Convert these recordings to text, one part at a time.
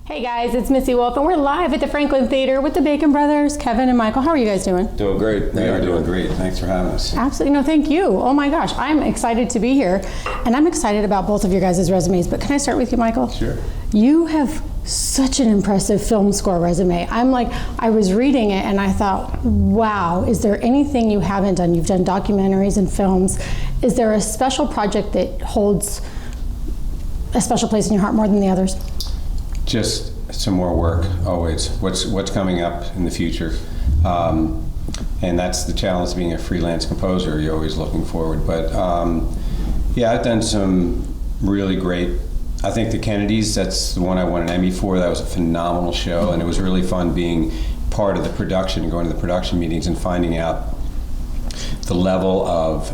Hey guys, it's Missy Wolf, and we're live at the Franklin Theater with the Bacon Brothers, Kevin and Michael. How are you guys doing? Doing great. We are doing great. Thanks for having us. Absolutely. No, thank you. Oh my gosh, I'm excited to be here, and I'm excited about both of your guys' resumes, but can I start with you, Michael? Sure. You have such an impressive film score resume. I was reading it and I thought, wow, is there anything you haven't done? You've done documentaries and films. Is there a special project that holds a special place in your heart more than the others? Just some more work, always. What's coming up in the future? And that's the challenge of being a freelance composer. You're always looking forward. But yeah, I've done some really great. I think the Kennedys, that's the one I won an Emmy for. That was a phenomenal show, and it was really fun being part of the production, going to the production meetings and finding out the level of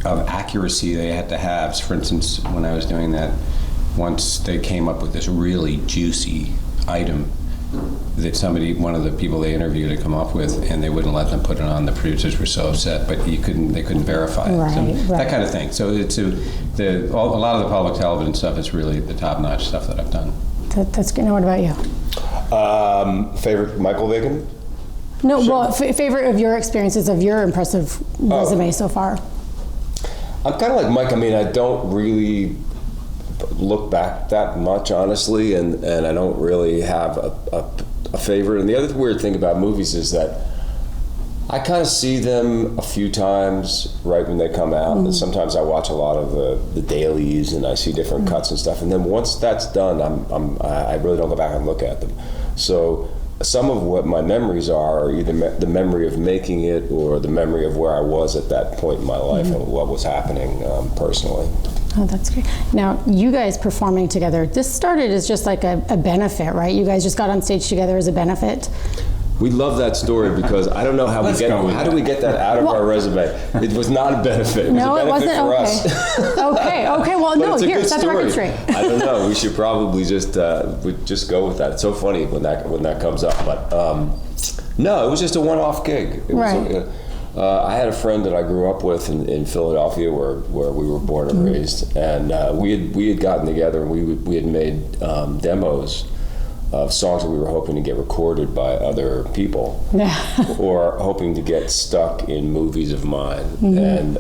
accuracy they had to have. So for instance, when I was doing that, once they came up with this really juicy item that one of the people they interviewed had come up with, and they wouldn't let them put it on. The producers were so upset, but they couldn't verify it. Right. That kind of thing. So it's a lot of the public television stuff is really the top-notch stuff that I've done. That's good. Now, what about you? Favorite Michael Bacon? No, Sure. well, favorite of your experiences of your impressive resume so far. I'm kind of like Mike. I mean, I don't really look back that much, honestly, and I don't really have a favorite. And the other weird thing about movies is that I kind of see them a few times right when they come out. And sometimes I watch a lot of the dailies and I see different cuts and stuff. And then once that's done, I really don't go back and look at them. So some of what my memories are either the memory of making it or the memory of where I was at that point in my life and what was happening personally. Oh, that's great. Now, you guys performing together, this started as just like a benefit, right? You guys just got on stage together as a benefit. We love that story because I don't know how do we get that out of our resume? It was not a benefit. It was a benefit for us. Okay. Well, no, here, set the record straight. I don't know. We should probably just go with that. It's so funny when that comes up. But no, it was just a one-off gig. It was I had a friend that I grew up with in Philadelphia, where we were born and raised, and we had gotten together and we had made demos of songs that we were hoping to get recorded by other people, or hoping to get stuck in movies of mine. And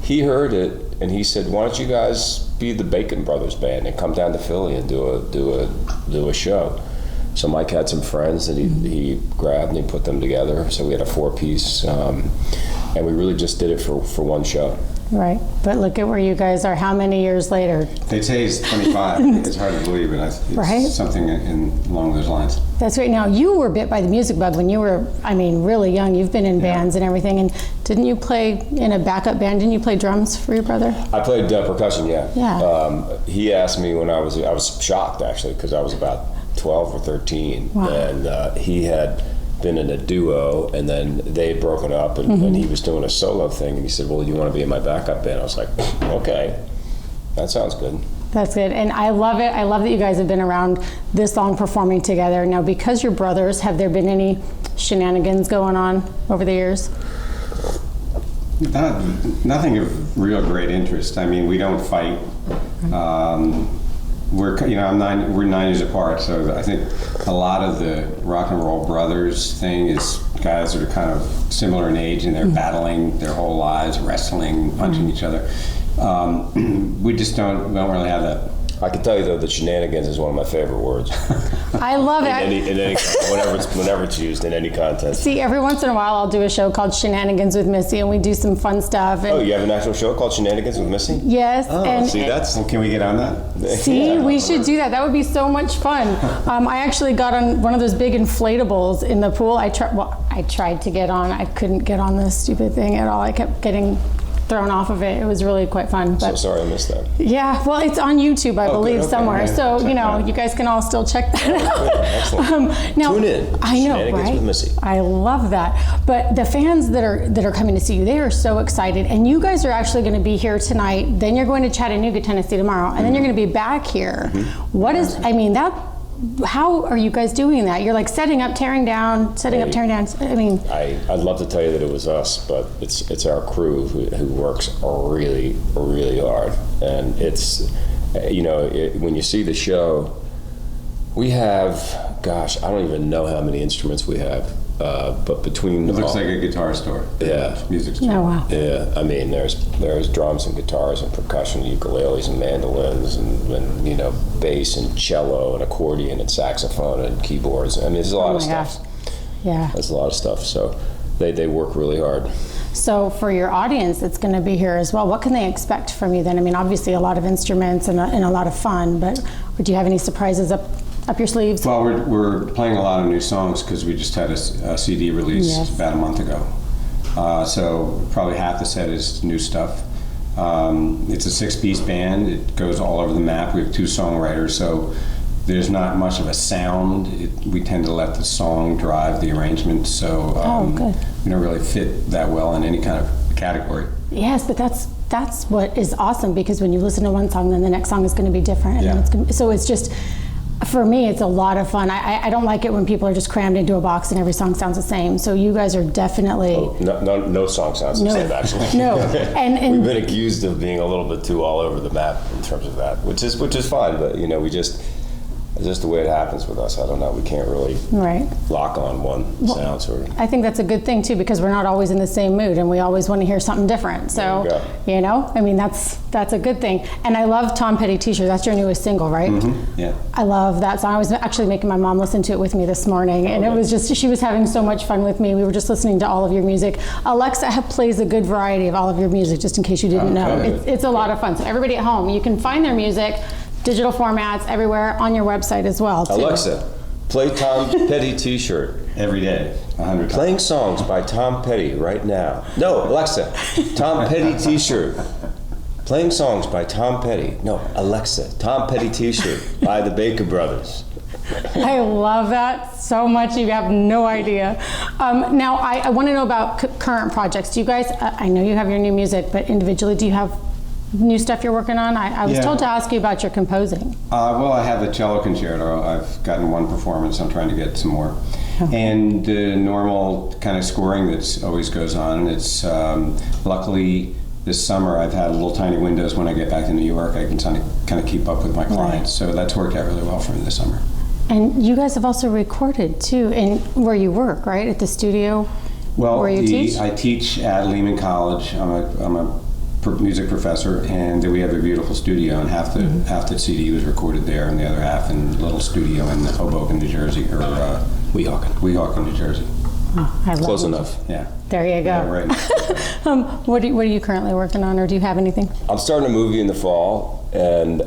he heard it and he said, "Why don't you guys be the Bacon Brothers band and come down to Philly and do a show?" So Mike had some friends that he grabbed and he put them together. So we had a 4-piece, and we really just did it for one show. Right, but look at where you guys are. How many years later? They say it's 25. It's hard to believe, but it's something along those lines. That's right. Now, you were bit by the music bug when you were, really young. You've been in bands and everything. And didn't you play in a backup band? Didn't you play drums for your brother? I played percussion, yeah. Yeah. He asked me when I was shocked, actually, because I was about 12 or 13. Wow. And he had been in a duo, and then they had broken up, and he was doing a solo thing, and he said, "Well, do you want to be in my backup band?" I was like, "Okay, that sounds good." That's good, and I love it. I love that you guys have been around this long performing together. Now, because you're brothers, have there been any shenanigans going on over the years? Nothing of real great interest. I mean, we don't fight. We're 9 years apart, so I think a lot of the rock and roll brothers thing is guys that are kind of similar in age and they're battling their whole lives, wrestling, punching each other. We just don't really have that. I can tell you though that shenanigans is one of my favorite words. I love it. Whenever it's used in any contest. See, every once in a while I'll do a show called Shenanigans with Missy, and we do some fun stuff. And you have an actual show called Shenanigans with Missy? Yes. Oh, Well, can we get on that? See, we should do that. That would be so much fun. I actually got on one of those big inflatables in the pool. I tried to get on. I couldn't get on this stupid thing at all. I kept getting thrown off of it. It was really quite fun. But so sorry I missed that. Yeah, well, it's on YouTube, I believe, okay, somewhere. yeah, so, you guys can all still check that out. Excellent. Now, tune in. I know, Shenanigans right? with Missy. I love that. But the fans that are coming to see you, they are so excited. And you guys are actually going to be here tonight. Then you're going to Chattanooga, Tennessee tomorrow. And then you're going to be back here. What is, how are you guys doing that? You're like setting up, tearing down, setting up, tearing down. I'd love to tell you that it was us, but it's our crew who works really, really hard. And when you see the show, we have, gosh, I don't even know how many instruments we have, but between it looks like a guitar store. Yeah, music store. Oh wow. Yeah, I mean, there's drums and guitars and percussion, ukuleles and mandolins and bass and cello and accordion and saxophone and keyboards. I mean, there's a lot of stuff. Gosh. Yeah. There's a lot of stuff. So they work really hard. So for your audience that's going to be here as well, what can they expect from you then? I mean, obviously a lot of instruments and a lot of fun, but do you have any surprises up your sleeves? Well, we're playing a lot of new songs because we just had a CD release about a month ago. So probably half the set is new stuff. It's a 6-piece band. It goes all over the map. We have 2 songwriters, so there's not much of a sound. We tend to let the song drive the arrangement, so we don't really fit that well in any kind of category. Yes, but that's what is awesome, because when you listen to one song, then the next song is going to be different. And then so it's just, for me, it's a lot of fun. I don't like it when people are just crammed into a box and every song sounds the same. So you guys are definitely... Oh, no song sounds the same, actually. No. And we've been accused of being a little bit too all over the map in terms of that, which is fine, but we just... It's just the way it happens with us. I don't know. We can't really lock on one sound sort of. I think that's a good thing too, because we're not always in the same mood and we always want to hear something different. So, I mean, that's a good thing. And I love Tom Petty T-shirt. That's your newest single, right? Mm-hmm. Yeah. I love that song. I was actually making my mom listen to it with me this morning, and it was just, she was having so much fun with me. We were just listening to all of your music. Alexa plays a good variety of all of your music, just in case you didn't know. It's a lot of fun. So everybody at home, you can find their music, digital formats everywhere on your website as well, too. Alexa, play Tom Petty T-shirt. Every day, 100 times. Playing songs by Tom Petty right now. No, Alexa, Tom Petty T-shirt. Playing songs by Tom Petty. No, Alexa, Tom Petty T-shirt by the Baker Brothers. I love that so much. You have no idea. Now, I want to know about current projects. Do you guys, I know you have your new music, but individually, do you have new stuff you're working on? I was told to ask you about your composing. Well, I have the cello concerto. I've gotten one performance. I'm trying to get some more. And the normal kind of scoring that always goes on. It's luckily this summer I've had little tiny windows when I get back to New York. I can kind of keep up with my clients. So that's worked out really well for me this summer. And you guys have also recorded too, in where you work, right? At the studio where you teach? I teach at Lehman College. I'm a music professor, and we have a beautiful studio, and half the CD was recorded there, and the other half in a little studio in Hoboken, New Jersey, or Weehawken, New Jersey. Oh, I love Close it. enough. Yeah. There you go. Yeah, right. What are you currently working on, or do you have anything? I'm starting a movie in the fall, and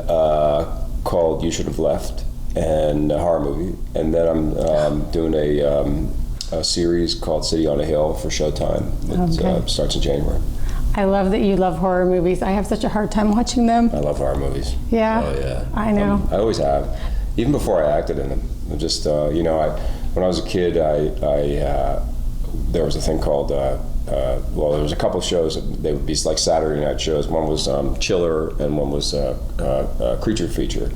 called You Should Have Left, and a horror movie, and then I'm doing a series called City on a Hill for Showtime. It starts in January. I love that you love horror movies. I have such a hard time watching them. I love horror movies. Yeah? Oh, yeah. I know. I always have. Even before I acted in them. I'm just, when I was a kid, there was a thing called, there was a couple of shows. They would be like Saturday night shows. One was Chiller, and one was Creature Feature.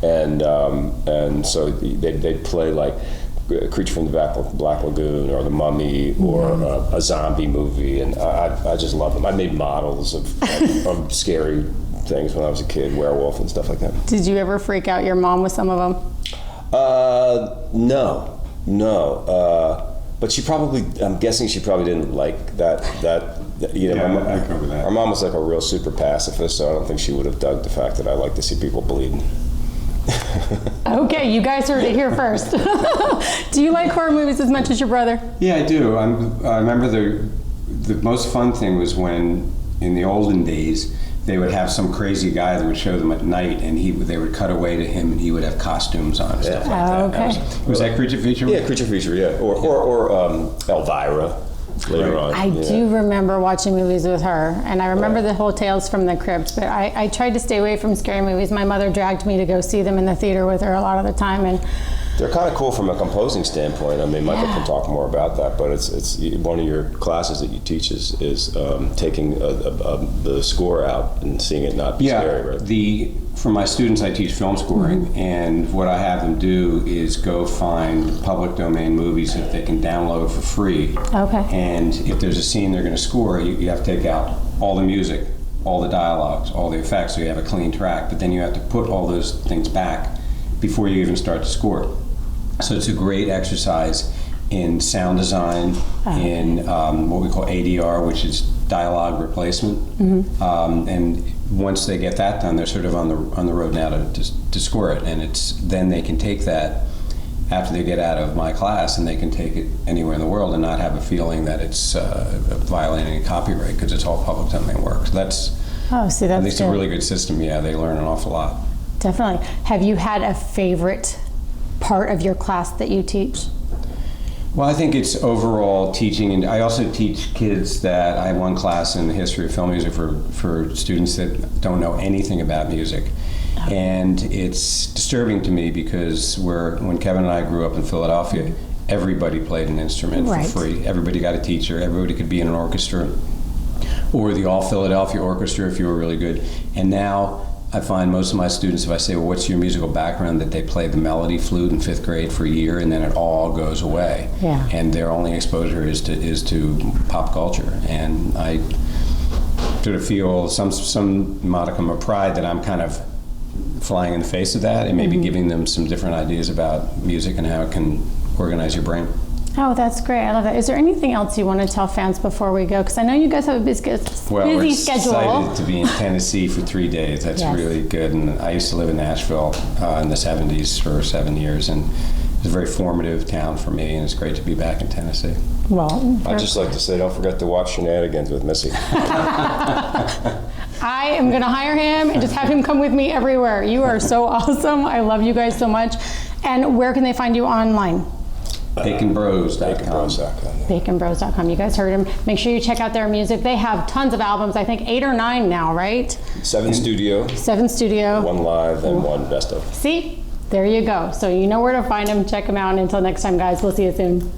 And so they'd play like Creature from the Black Lagoon, or The Mummy, or a zombie movie, and I just love them. I made models of scary things when I was a kid, werewolf and stuff like that. Did you ever freak out your mom with some of them? No. But I'm guessing she probably didn't like that. Our mom was like a real super pacifist, so I don't think she would have dug the fact that I like to see people bleeding. Okay, you guys heard it here first. Do you like horror movies as much as your brother? Yeah, I do. I remember the most fun thing was when, in the olden days, they would have some crazy guy that would show them at night, and they would cut away to him, and he would have costumes on and stuff like that. Okay. Was that Creature Feature? Yeah, Creature Feature, yeah. Or Elvira later on. I do remember watching movies with her, and I remember the whole Tales from the Crypt, but I tried to stay away from scary movies. My mother dragged me to go see them in the theater with her a lot of the time, and they're kind of cool from a composing standpoint. I mean, Michael can talk more about that, but it's one of your classes that you teach is taking the score out and seeing it not be scary, right? For my students, I teach film scoring, and what I have them do is go find public domain movies that they can download for free. Okay. And if there's a scene they're going to score, you have to take out all the music all the dialogues, all the effects, so you have a clean track, but then you have to put all those things back before you even start to score. So it's a great exercise in sound design, in what we call ADR, which is dialogue replacement. And once they get that done, they're sort of on the road now to score it. And then they can take that after they get out of my class, and they can take it anywhere in the world and not have a feeling that it's violating copyright, because it's all public domain work. So that's at least a really good system. Yeah, they learn an awful lot. Definitely. Have you had a favorite part of your class that you teach? Well, I think it's overall teaching, and I also teach kids that I have one class in the history of film music for students that don't know anything about music. And it's disturbing to me because when Kevin and I grew up in Philadelphia, everybody played an instrument for free. Everybody got a teacher. Everybody could be in an orchestra, or the All Philadelphia Orchestra if you were really good. And now I find most of my students, if I say, well, what's your musical background, that they play the melody flute in 5th grade for a year, and then it all goes away. Yeah. And their only exposure is to pop culture. And I sort of feel some modicum of pride that I'm kind of flying in the face of that, and maybe giving them some different ideas about music and how it can organize your brain. Oh, that's great. I love that. Is there anything else you want to tell fans before we go? Because I know you guys have a busy schedule. We're excited to be in Tennessee for 3 days. That's really good. And I used to live in Nashville in the 70s for 7 years, and it's a very formative town for me, and it's great to be back in Tennessee. Well, I'd just like to say, don't forget to watch Shenanigans with Missy. I am going to hire him and just have him come with me everywhere. You are so awesome. I love you guys so much. And where can they find you online? BaconBros.com. BaconBros.com. You guys heard him. Make sure you check out their music. They have tons of albums. I think 8 or 9 now, right? 7 studio. 7 studio. 1 live and 1 best of. See? There you go. So you know where to find them. Check them out. And until next time, guys, we'll see you soon.